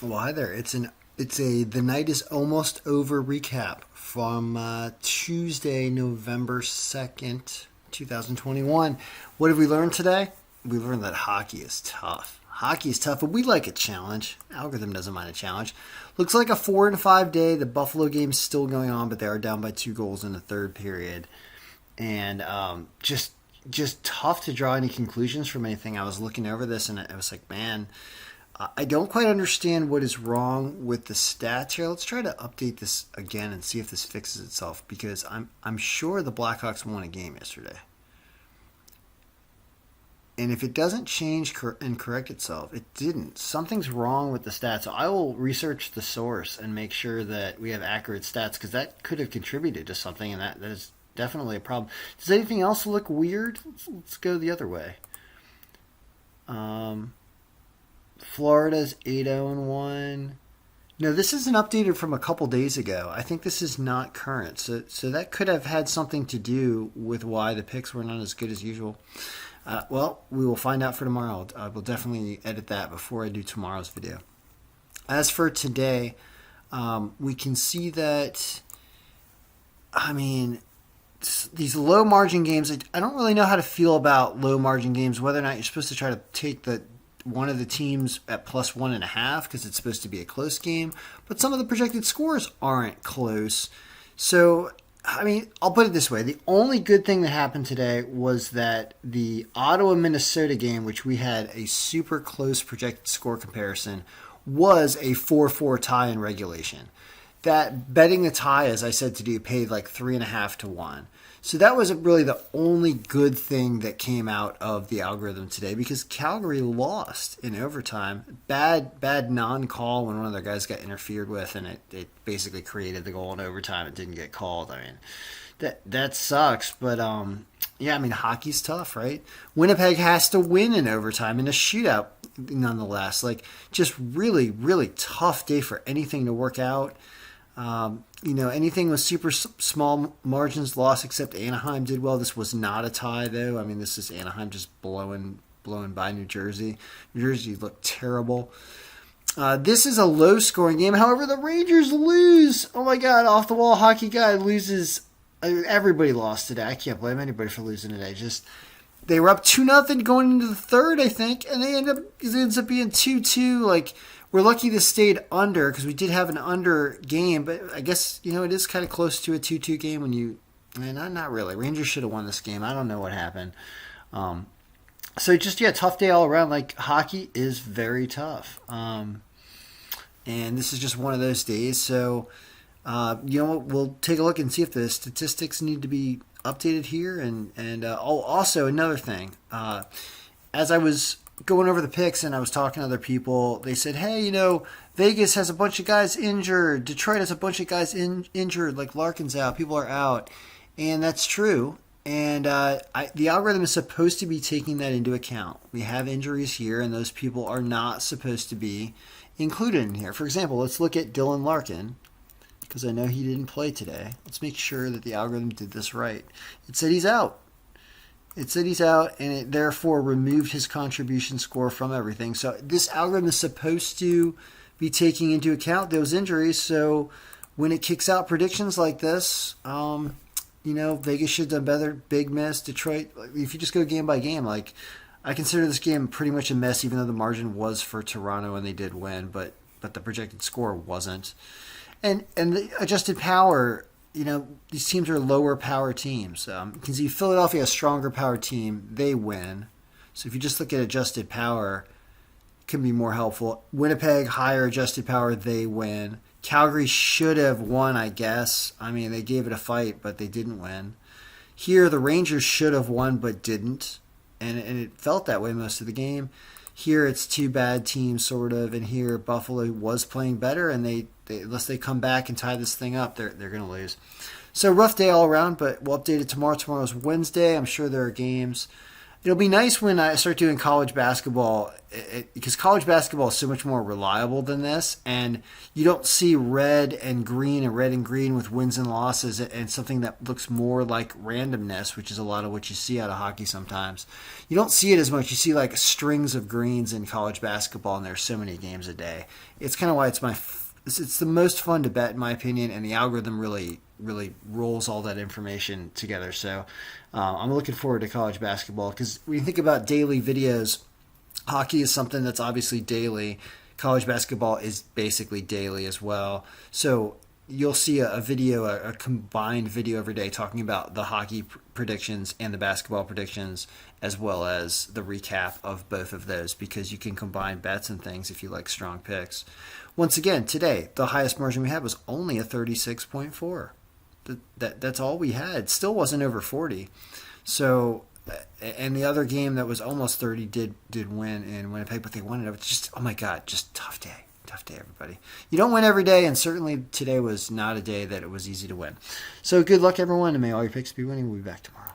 Well, hi there. It's a the night is almost over recap from Tuesday, November 2nd, 2021. What have we learned today? We learned that hockey is tough. Hockey is tough, but we like a challenge. Algorithm doesn't mind a challenge. Looks like a 4 and 5 day. The Buffalo game's still going on, but they are down by 2 goals in the third period, and just tough to draw any conclusions from anything. I was looking over this, and I was like, man. I don't quite understand what is wrong with the stats here. Let's try to update this again and see if this fixes itself, because I'm sure the Blackhawks won a game yesterday. And if it doesn't change and correct itself, it didn't. Something's wrong with the stats. So I will research the source and make sure that we have accurate stats, because that could have contributed to something, and that is definitely a problem. Does anything else look weird? Let's go the other way. Florida's 8-0-1. No, this isn't updated from a couple days ago. I think this is not current. So that could have had something to do with why the picks were not as good as usual. Well, we will find out for tomorrow. I will definitely edit that before I do tomorrow's video. As for today, we can see that, these low margin games, I don't really know how to feel about low margin games, whether or not you're supposed to try to take one of the teams at +1.5 because it's supposed to be a close game, but some of the projected scores aren't close. So, I'll put it this way. The only good thing that happened today was that the Ottawa-Minnesota game, which we had a super close projected score comparison, was a 4-4 tie in regulation. That betting the tie, as I said to do, paid like 3.5 to 1. So that was really the only good thing that came out of the algorithm today, because Calgary lost in overtime. Bad non-call when one of their guys got interfered with, and it basically created the goal in overtime. It didn't get called. That sucks. But hockey's tough, right? Winnipeg has to win in overtime in a shootout, nonetheless. Just really, really tough day for anything to work out. Anything with super small margins lost, except Anaheim did well. This was not a tie, though. This is Anaheim just blowing by New Jersey. New Jersey looked terrible. This is a low-scoring game. However, the Rangers lose. Oh, my God. Off-the-wall hockey guy loses. Everybody lost today. I can't blame anybody for losing today. They were up 2-0 going into the third, I think, and it ends up being 2-2. We're lucky this stayed under, because we did have an under game, but I guess, it is kind of close to a 2-2 game not really. Rangers should have won this game. I don't know what happened. Tough day all around. Hockey is very tough. And this is just one of those days. So, we'll take a look and see if the statistics need to be updated here. Also another thing, as I was going over the picks and I was talking to other people, they said, hey, Vegas has a bunch of guys injured. Detroit has a bunch of guys injured, like Larkin's out. People are out. And that's true. And the algorithm is supposed to be taking that into account. We have injuries here, and those people are not supposed to be included in here. For example, let's look at Dylan Larkin, because I know he didn't play today. Let's make sure that the algorithm did this right. It said he's out. And it therefore removed his contribution score from everything. So this algorithm is supposed to be taking into account those injuries. So when it kicks out predictions like this, Vegas should have done better. Big miss. Detroit, if you just go game by game, I consider this game pretty much a mess, even though the margin was for Toronto and they did win, but the projected score wasn't. And the adjusted power, these teams are lower power teams. You can see Philadelphia, a stronger power team, they win. So if you just look at adjusted power, it can be more helpful. Winnipeg, higher adjusted power, they win. Calgary should have won, I guess. They gave it a fight, but they didn't win. Here, the Rangers should have won, but didn't. And it felt that way most of the game. Here, it's two bad teams, sort of. And here, Buffalo was playing better, and they unless they come back and tie this thing up, they're going to lose. So rough day all around, but we'll update it tomorrow. Tomorrow's Wednesday. I'm sure there are games. It'll be nice when I start doing college basketball, because college basketball is so much more reliable than this, and you don't see red and green with wins and losses, and something that looks more like randomness, which is a lot of what you see out of hockey sometimes. You don't see it as much. You see like strings of greens in college basketball, and there's so many games a day. It's kind of why it's the most fun to bet, in my opinion, and the algorithm really rolls all that information together. So I'm looking forward to college basketball, because when you think about daily videos, hockey is something that's obviously daily. College basketball is basically daily as well. So you'll see a combined video every day talking about the hockey predictions and the basketball predictions, as well as the recap of both of those, because you can combine bets and things if you like strong picks. Once again, today, the highest margin we had was only a 36.4. That's all we had. Still wasn't over 40. So, and the other game that was almost 30 did win in Winnipeg, but they won it. It's just, oh my God, just tough day. Tough day, everybody. You don't win every day, and certainly today was not a day that it was easy to win. So good luck, everyone, and may all your picks be winning. We'll be back tomorrow.